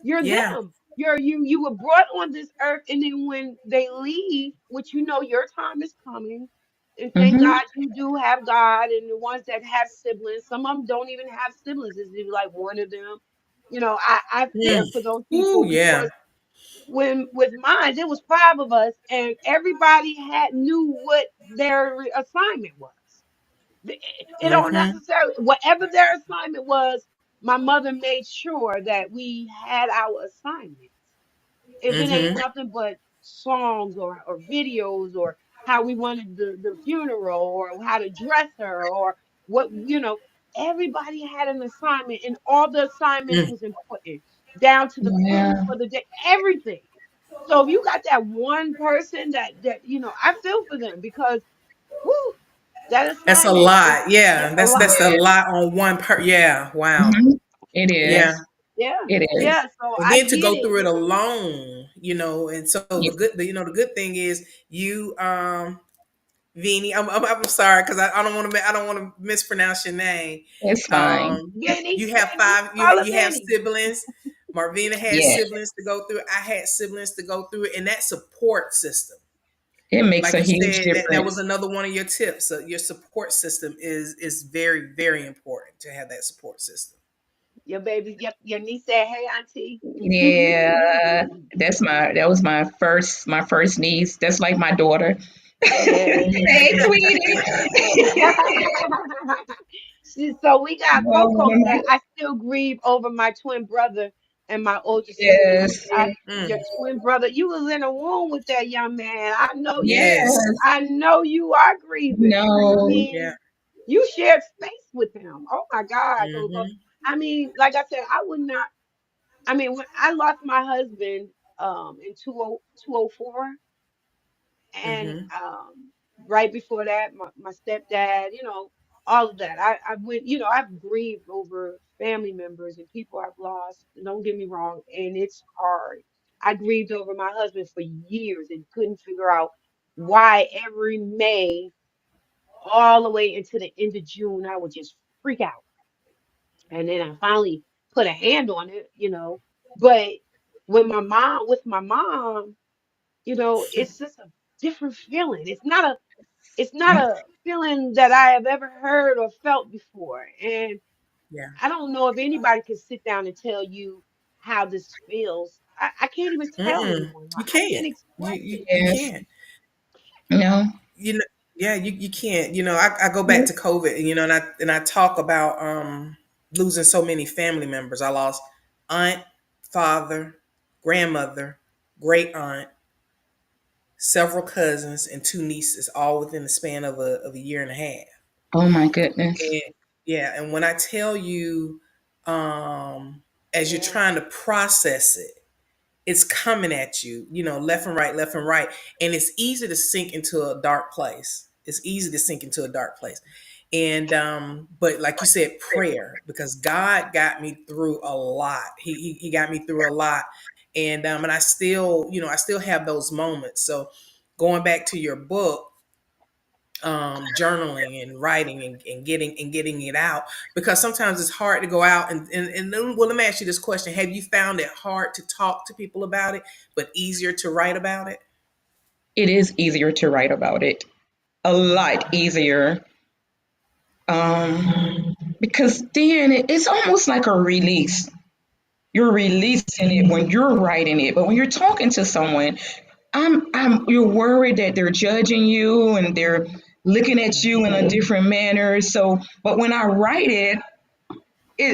You're Yeah. them. You were brought on this earth, and then when they leave, which your time is coming, and thank Mm-hmm. God you do have God, and the ones that have siblings, some of them don't even have siblings. It's just like one of them. I fear Mm. for those Ooh, people yeah. because when with mine, there was five of us, and everybody had knew what their assignment was. It don't Mm-hmm. necessarily whatever their assignment was. My mother made sure that we had our assignments. If it ain't Mm-hmm. nothing but songs or videos or how we wanted the funeral or how to dress her or everybody had an assignment and all the assignments Mm. was important down to the food Yeah. for the day, everything. So if you got that one person that I feel for them because whoo, that That's a assignment is lot. it's Yeah. a That's lot. a Yes. lot on one Yeah. Wow. Mm-hmm. It Yeah. is. Yeah, It is. yeah. So And I then to get go it. through it alone, and so Yeah, the good thing is you, Vini, I'm sorry, because I don't want to mispronounce your name. it's fine. Um, Vinny, you have Vinny, five. call her You have Vinny. siblings. Marvina had Yes. siblings to go through. I had siblings to go through, and that support system. It makes Like a you huge said, that was difference. another one of your tips. Your support system is very, very important to have that support system. Your baby, your niece said, "Hey, auntie." Yeah, that was my first niece. That's like my daughter. Yes. Hey, sweetie. So we got Coco Oh, that I still grieve over my twin brother and my older sister. yes, Your Mm, twin brother, you was in a womb with that young man. yes. yes. I know you are grieving. I No. Yeah. mean, you shared space with him. Oh my God, Coco. Hmm. I mean, like I said, I would not. I mean, when I lost my husband in 2004, and Hmm. right before that, my stepdad, all of that. I went, I've grieved over family members and people I've lost. Don't get me wrong, and it's hard. I grieved over my husband for years and couldn't figure out why every May, all the way into the end of June, I would just freak out. And then I finally put a hand on it. But with my mom, it's just a different feeling. It's not a feeling that I have ever heard or felt before. And Yeah. I don't know if anybody can sit down and tell you how this feels. I can't even tell Mm-mm. anyone. You I can't can't. You express you it. you Yes. can't. No. You know. Yeah. You can't. I go back to COVID, and and I talk about losing so many family members. I lost aunt, father, grandmother, great aunt, several cousins, and two nieces, all within the span of a year and a half. Oh my goodness. And yeah, and when I tell you, um, as you're Yeah. trying to process it, it's coming at you, left and right, left and right. And it's easy to sink into a dark place. It's easy to sink into a dark place. And but like you said, prayer, because God got me through a lot. He got me through a lot. And I still have those moments. So going back to your book, journaling and writing and getting it out, because sometimes it's hard to go out and then, well, let me ask you this question: have you found it hard to talk to people about it but easier to write about it? It is easier to write about it. A lot easier. Because then it's almost like a release. You're releasing it when you're writing it, but when you're talking to someone, you're worried that they're judging you and they're looking at you in a different manner. So, but when I write it,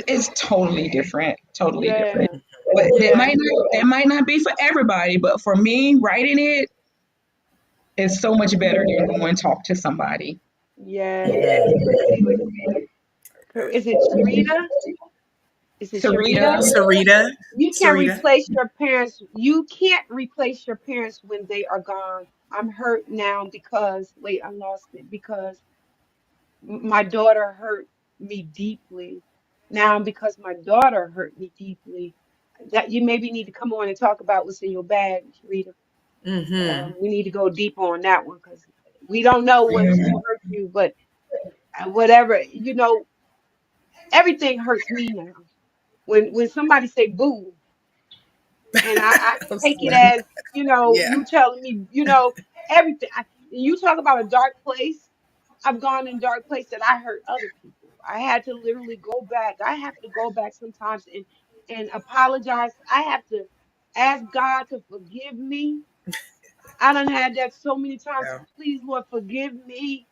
it's totally different, totally different. Yeah. But Yeah. that might not be for everybody, but for me, writing it is so much better than going and talk to somebody. Yes. Hmm. Is it Sharita? Is it Sarita, Sharita? Sarita. Sarita. You can't replace your parents when they are gone. I'm hurt now because, wait, I lost it because my daughter hurt me deeply. Now, because my daughter hurt me deeply, that you maybe need to come on and talk about what's in your bag, Rita. Hmm. We need to go deeper on that one because we don't know who hurt you, but whatever, everything hurts me now. When somebody say boo, and I I'm take it sorry. as, Yeah. you telling me, everything. You talk about a dark place. I've gone in dark place that I hurt other people. I had to literally go back. I have to go back sometimes and apologize. I have to ask God to forgive me. I done had that so many times. Yeah. Please, Lord, forgive me.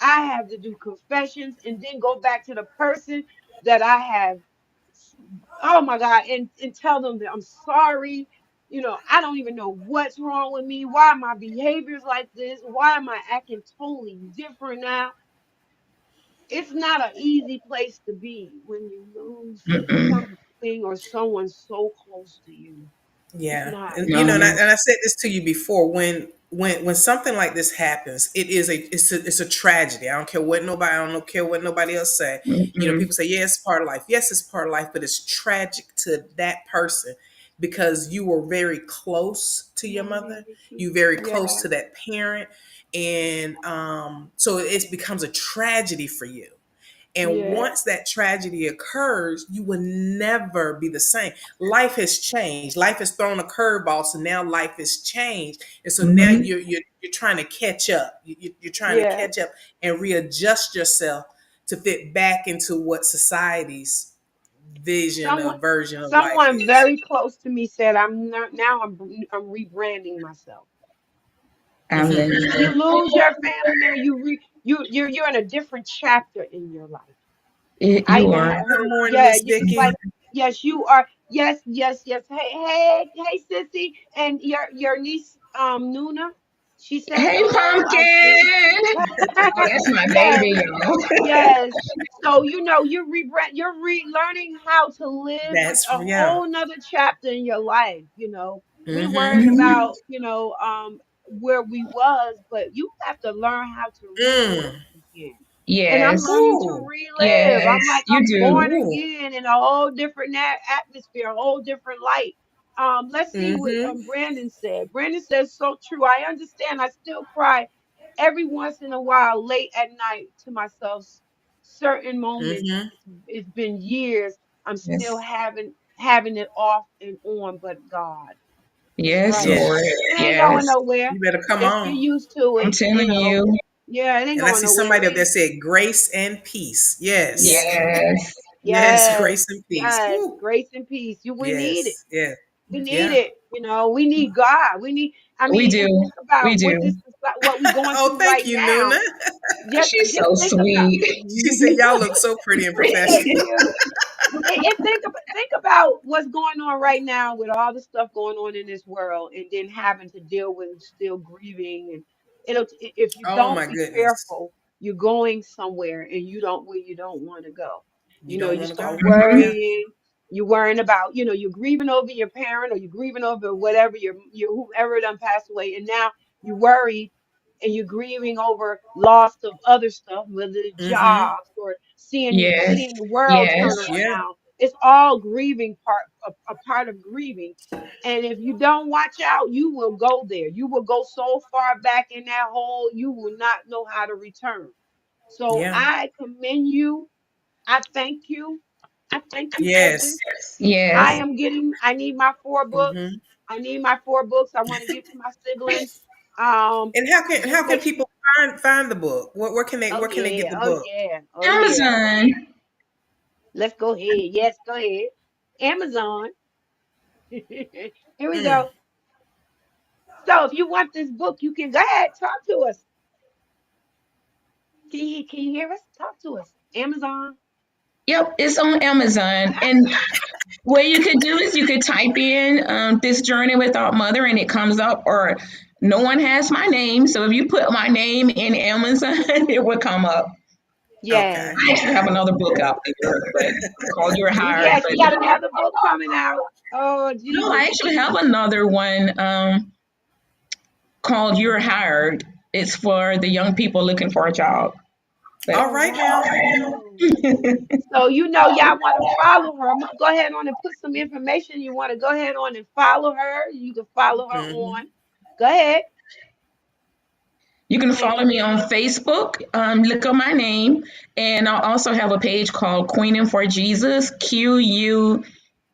I have to do confessions and then go back to the person that I have, oh my God, and tell them that I'm sorry. I don't even know what's wrong with me. Why my behavior's like this? Why am I acting totally different now? It's not an easy place to be when you lose something or someone so close to you. It's Yeah, not. and no, I said this to you before. When something like this happens, it's a tragedy. I don't care what nobody else say. mm-mm, People say, yeah, it's part of life. Yes, it's part of life, but it's tragic to that person because you were very close to your mother. You very close Yeah. to that parent, and so it becomes a tragedy for you. And Yeah. once that tragedy occurs, you will never be the same. Life has changed. Life has thrown a curveball, so now life has changed, and so now Mhm. you're trying to catch up. You're trying to Yeah. catch up and readjust yourself to fit back into what society's vision Someone or version of life someone is. very close to me said I'm not, now I'm rebranding myself. I'm Hmm. When you listening. lose your family member, you're in a different chapter in your life. I You even are. had Good heard, morning, yeah, Miss it's Vicky. like, yes, you are, yes, yes, yes. Hey, hey, hey, sissy, and your niece, Nuna, she said Hey, hello. I see. pumpkin. Oh, that's my Yes, baby, y'all. yes. So you're relearning how to live That's a yeah. whole nother chapter in your life. We worried Mm-hmm. Mhm. about, where we was, but you have to learn how to relive Mm. again. And I'm Yes. learning to Ooh. relive. Yes, I'm like you I'm do. born Ooh. again in a whole different atmosphere, a whole different light. Let's see what Mm-hmm. Brandon said. Brandon says so true. I understand. I still cry every once in a while, late at night, to myself. Certain moments. Mm-hmm. It's been years. I'm still Yes. having it off and on, but God, Yes, right? Lord. Yes. It ain't going Yes. nowhere. You better come If you're on. used to I'm it. telling you. Yeah, it ain't And I going see nowhere. somebody up there said grace and peace. Yes. Yes, Yes. Yes, yes, grace and peace. yes. Woo. Grace and peace. We need it. Yes. Yeah. We need Yeah. it. We need God. We need. I We mean, and do. think We about do. what we going Oh, through thank right you, now. Nuna. She's Just so think about. sweet. She said y'all look so pretty and Thank professional. you. And think about what's going on right now with all the stuff going on in this world, and then having to deal with still grieving, and if you Oh don't my be goodness. careful, you're going somewhere and you don't want to go. You don't You want to go. start Mhm. Yeah. worrying. You're worrying about, you're grieving over your parent, or you're grieving over whatever your whoever done passed away, and now you worry and you're grieving over loss of other stuff, whether it's Mm-hmm. jobs or Yes. seeing the world Yes. turn Yeah. around. It's all grieving a part of grieving. And if you don't watch out, you will go there. You will go so far back in that hole, you will not know how to return. So Yeah. I commend you. I thank you. I thank you for Yes. this. Yes. I need my 4 books. Mm-hmm. I need my 4 books. I want to give to my siblings. And Just how can make sure. people find the book? Where can they get the Oh book? yeah, oh yeah. Amazon. Let's go ahead. Yes, go ahead. Amazon. Here we Mm. go. So if you want this book, you can go ahead, talk to us. Can you hear us? Talk to us. Amazon. Yep, it's on Amazon. And what you could do is you could type in this journey without mother and it comes up, or no one has my name. So if you put my name in Amazon, it would come up. Yes. Okay. I actually have another book out there, but called You're Hired. Yes, But you got another book coming out. Oh no, I Jesus. actually have another one called You're Hired. It's for the young people looking for a job. But All Oh right now. wow. So y'all want to follow her. I'm gonna go ahead on and put some information. You want to go ahead on and follow her. You can follow her Mm-hmm. on. Go ahead. you can And follow me on Facebook. Look up my name. And I also have a page called Queening for Jesus, QUEENING,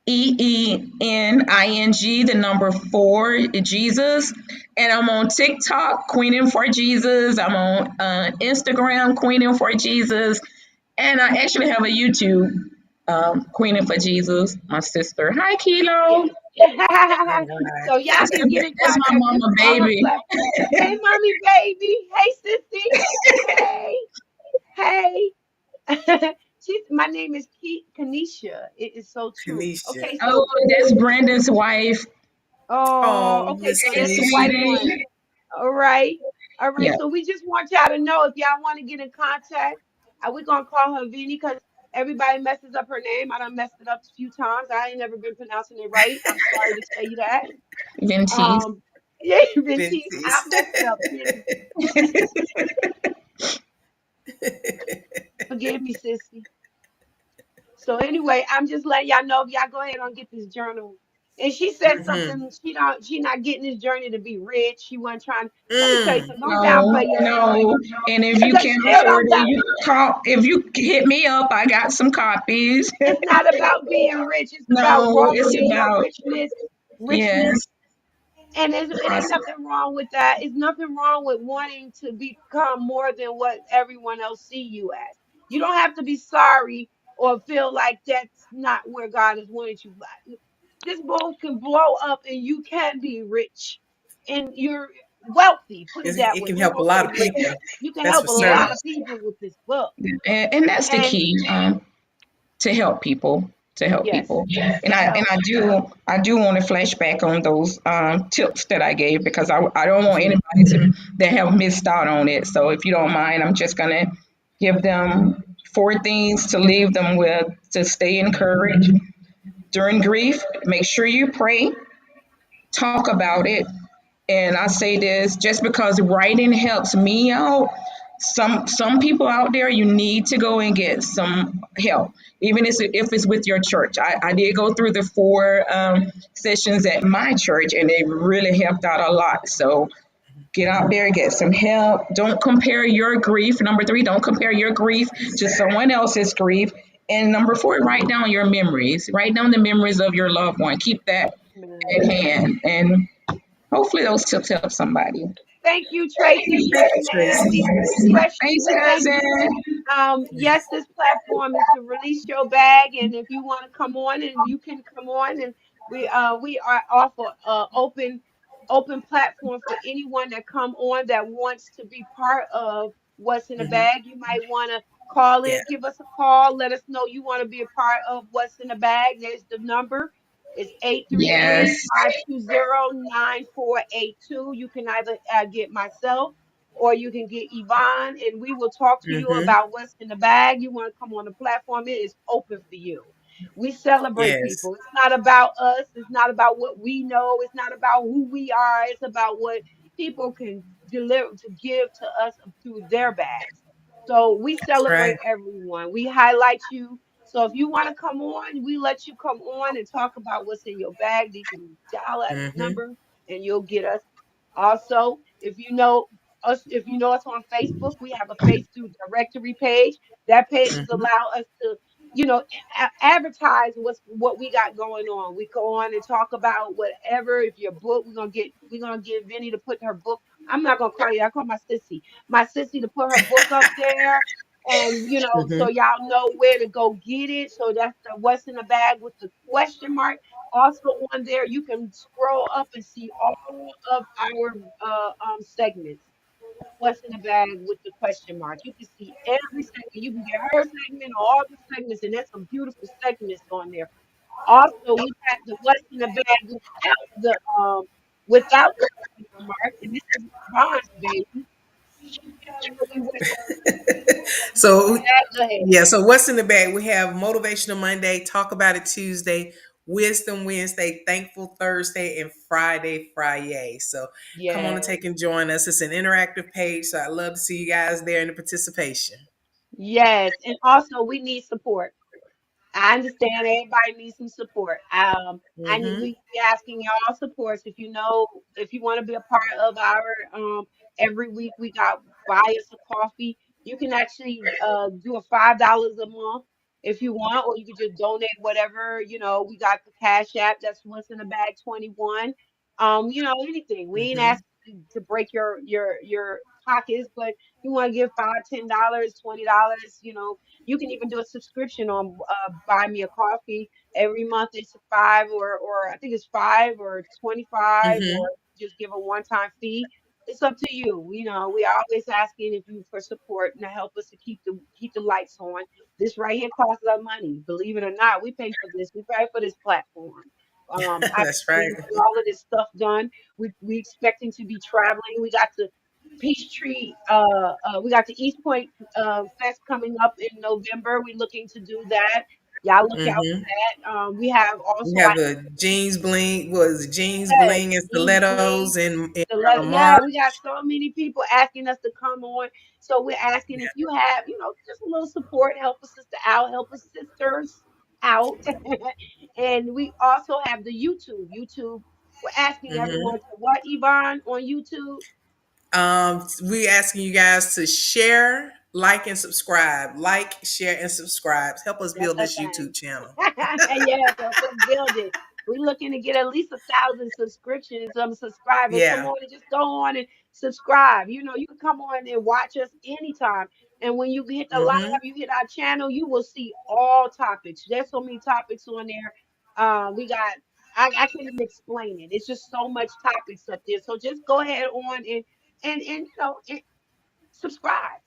the number 4, Jesus. And I'm on TikTok, Queening for Jesus. I'm on Instagram, Queening for Jesus. And I actually have a YouTube, Queening for Jesus, my sister. Hi, yeah. Kilo. All right. So y'all That's, can get in that's my contact. Just mama, call her baby. platform. Hey, mommy, baby. Hey, sissy. Hey, hey. My name is Kanisha. It is so true. Kanisha. Okay, Oh, so that's Brandon's wife. Oh, okay, Miss so Hey, that's the white Kanisha. one. sweetie. All right. All right. Yeah, So we just want y'all to know, if y'all want to get in contact, we're gonna call her Vinny because everybody messes up her name. I done messed it up a few times. I ain't never been pronouncing it right. I'm sorry to tell you that. Vientese. Um, yeah, Vinci, I Vientese. messed it up too. Forgive me, sissy. So anyway, I'm just letting y'all know, if y'all go ahead and get this journal. And she said Mm-hmm. something. She not getting this journey to be rich. She wasn't trying. Let me tell you Mm. something. Don't No, downplay yourself. no. And if you Just can't still afford don't it, doubt. you call. If you hit me up, I got some copies. It's not about being rich. It's about No, it's growing in your about richness. yes. And it ain't nothing wrong with that. It's nothing wrong with wanting to become more than what everyone else see you as. You don't have to be sorry or feel like that's not where God has wanted you. But this boat can blow up and you can be rich and you're wealthy. Put it that It way. can We help a won't lot say of rich. people. You can That's help for a certain. lot of people with this book. And that's the And key. To help people to help yes, people and to I help. do want to flash back on those tips that I gave because I don't want Mhm. anybody to that have missed out on it. So if you don't mind, I'm just gonna give them four things to leave them with to stay encouraged during grief. Make sure you pray, talk about it. And I say this just because writing helps me out. Some people out there, you need to go and get some help, even if it's with your church. I did go through the four sessions at my church, and they really helped out a lot. So get out there, get some help. Don't compare your grief. Number three, don't compare your grief to someone else's grief. And number four, write down your memories. Write down the memories of your loved one. Keep that Man. at hand, and hopefully those tips help somebody. Thank you, Tracy. Thank you, Man, Tracy. we bless you. Thanks, We thank cousin. you. Yes, this platform is to release your bag, and if you want to come on, and you can come on, and we are offer open platform for anyone that come on that wants to be part of what's in the Hmm. bag. You might want to call Yeah. in, give us a call, let us know you want to be a part of what's in the bag. There's the number. It's eight three Yes. three 520 9482. You can either get myself or you can get Yvonne, and we will talk to you Hmm. about what's in the bag. You want to come on the platform, it is open for you. We celebrate Yes. people. It's not about us, it's not about what we know, it's not about who we are, it's about what people can deliver to give to us through their bags. So we That's celebrate right. everyone. We highlight you. So if you want to come on, we let you come on and talk about what's in your bag. You can dial that Hmm. number and you'll get us. Also, if you know us on Facebook, we have a Facebook directory page. That page is Hmm. allow us to, advertise what we got going on. We go on and talk about whatever. If your book, we're gonna get Vinny to put her book. I'm not gonna call you. I call my sissy to put her book up there. And so Hmm. y'all know where to go get it. So that's the what's in the bag with the question mark. Also on there, you can scroll up and see all of our segments. What's in the bag with the question mark? You can see every segment. You can get her segment or all the segments, and there's some beautiful segments on there. Also, we got the what's in the bag without the question mark, and this is Bond's baby. She tells what we went So go ahead. yeah, so what's in the bag? We have Motivational Monday, Talk About It Tuesday, Wisdom Wednesday, Thankful Thursday, and Friday. So come on and Yes. take and join us. It's an interactive page, so I'd love to see you guys there in the participation. Yes. And also we need support. I understand everybody needs some support. Hmm. We asking y'all supports. If you want to be a part of our every week we got buy us a coffee. You can actually do a $5 a month if you want, or you could just donate whatever. We got the Cash App. That's what's in the bag 21. Anything. We ain't Hmm. asking you to break your pockets, but you want to give $5, $10, $20. You can even do a subscription on Buy Me a Coffee. Every month it's 5 or I think it's 5 or 25 or Hmm. just give a one-time fee. It's up to you. We always asking if you for support and to help us to keep the lights on. This right here costs us money. Believe it or not, we pay for this. We pay for this platform. I That's right. we get all of this stuff done. We expecting to be traveling. We got the Peachtree. We got the East Point Fest coming up in November. We're looking to do that. Y'all look out for Hmm. that. We have We also, have a jeans bling, was jeans yes, bling and East Bling. stilettos in Yeah, March. we got so many people asking us to come on. So we're asking if you have, just a little support, help a sister out, help a sisters out. And we also have the YouTube. YouTube, we're asking Hmm. everyone to what, Yvonne, on YouTube? We asking you guys to share, like, and subscribe. Like, share, and subscribe. Help us That's build her this thing. YouTube channel. Yes, help us build it. We're looking to get at least 1,000 subscriptions, subscribers. Come Yeah. on and just go on and subscribe. You know, you can come on and watch us anytime. And when you hit the Hmm. live, you hit our channel, you will see all topics. There's so many topics on there. We got I can't even explain it. It's just so much topics up there. So just go ahead on and subscribe.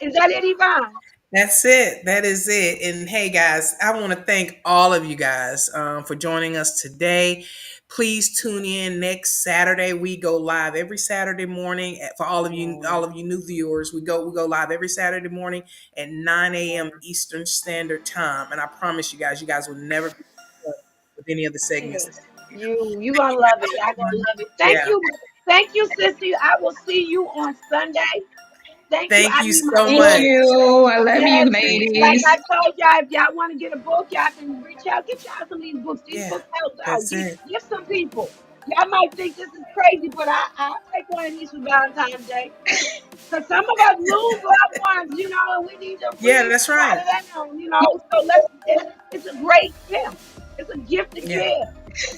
Is that it, Yvonne? That's it. That is it. And hey, guys, I want to thank all of you guys for joining us today. Please tune in next Saturday. We go live every Saturday morning for Yeah. all of you new viewers. We go live every Saturday morning at 9 a.m. Eastern Standard Time. And I promise you guys will never be disappointed with any of the Yeah. segments. You gonna love it. Y'all gonna love it. Yeah. Thank you, sissy. I will see you on Sunday. Thank you. Thank I you need my so Thank book. much. you. I love you, Yes, Thank like you. ladies. I told y'all, if y'all want to get a book, y'all can reach out. Get y'all some of these books. These Yeah, books help out. that's it. Give some people. Y'all might think this is crazy, but I'll take one of these for Valentine's Day. Because some of us lose loved ones, and we Yeah, need to that's try right. it out. So it's a great gift. It's a gift to Yeah, give.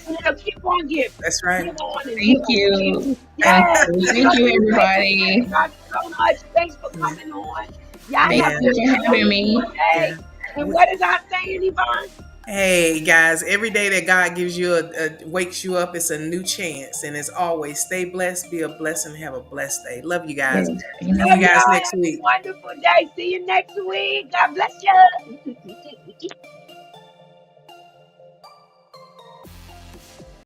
And it'll keep on giving. that's right. Give on and give Thank on. you. Thank Yes. you. We Thank love you, you, everybody. everybody, so much. Thanks for Yeah. coming on. Y'all have Thank Yeah. a you for having me. beautiful day. Yeah. And what is our saying, Yvonne? Hey guys, every day that God gives you wakes you up, it's a new chance. And as always, stay blessed, be a blessing, have a blessed day. Love you guys. Yes. See you Love Amen. guys y'all. next Have a week. wonderful day. See you next week. God bless you.